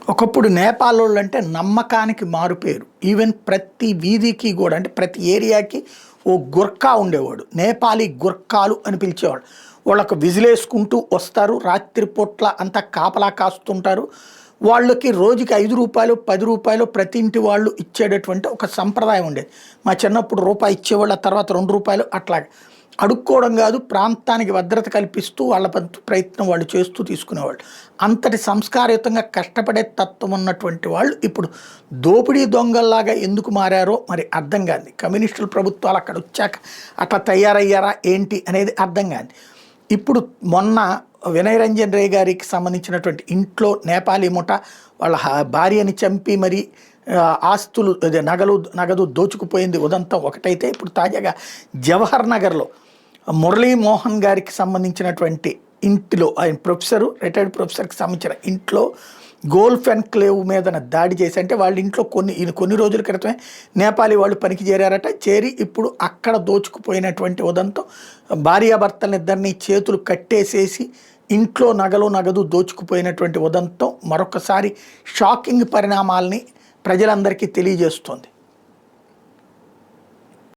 ఒకప్పుడు నేపాల్ వాళ్ళు అంటే నమ్మకానికి మారుపేరు. ఈవెన్ ప్రతి వీధికి కూడా అంటే ప్రతి ఏరియాకి ఓ గుర్కా ఉండేవాడు. నేపాలీ గుర్కాలు అని పిలిచేవాడు. వాళ్ళకు విజిలేసుకుంటూ వస్తారు, రాత్రిపూట్ల అంతా కాపలా కాస్తుంటారు. వాళ్ళకి రోజుకి ₹5 ₹10 ప్రతి ఇంటి వాళ్ళు ఇచ్చేటటువంటి ఒక సంప్రదాయం ఉండేది. మా చిన్నప్పుడు రూపాయి ఇచ్చేవాళ్ళు, ఆ తర్వాత ₹2 అట్లాగే. అడుక్కోవడం కాదు, ప్రాంతానికి భద్రత కల్పిస్తూ వాళ్ళ ప్రయత్నం వాళ్ళు చేస్తూ తీసుకునేవాళ్ళు. అంతటి సంస్కారయుతంగా కష్టపడే తత్వం ఉన్నటువంటి వాళ్ళు ఇప్పుడు దోపిడీ దొంగల్లాగా ఎందుకు మారారో మరి అర్థం కాదు. కమ్యూనిస్టుల ప్రభుత్వాలు అక్కడ వచ్చాక అట్లా తయారయ్యారా ఏంటి అనేది అర్థం కాదు. ఇప్పుడు మొన్న వినయ్ రంజన్ రే గారికి సంబంధించినటువంటి ఇంట్లో నేపాలీ ముఠ వాళ్ళ భార్యని చంపి మరి ఆస్తులు నగదు దోచుకుపోయింది ఉదంతం ఒకటైతే, ఇప్పుడు తాజాగా జవహర్ నగర్లో మురళీ మోహన్ గారికి సంబంధించినటువంటి ఇంటిలో, ఆయన ప్రొఫెసరు, రిటైర్డ్ ప్రొఫెసర్కి సంబంధించిన ఇంట్లో గోల్ఫ్ ఎన్క్లేవ్ మీద దాడి చేసి, అంటే వాళ్ళ ఇంట్లో కొన్ని రోజుల క్రితమే నేపాలీ వాళ్ళు పనికి చేరారట. చేరి ఇప్పుడు అక్కడ దోచుకుపోయినటువంటి ఉదంతం, భార్యాభర్తలిద్దరినీ చేతులు కట్టేసేసి ఇంట్లో నగదు దోచుకుపోయినటువంటి ఉదంతం మరొకసారి షాకింగ్ పరిణామాల్ని ప్రజలందరికీ తెలియజేస్తోంది.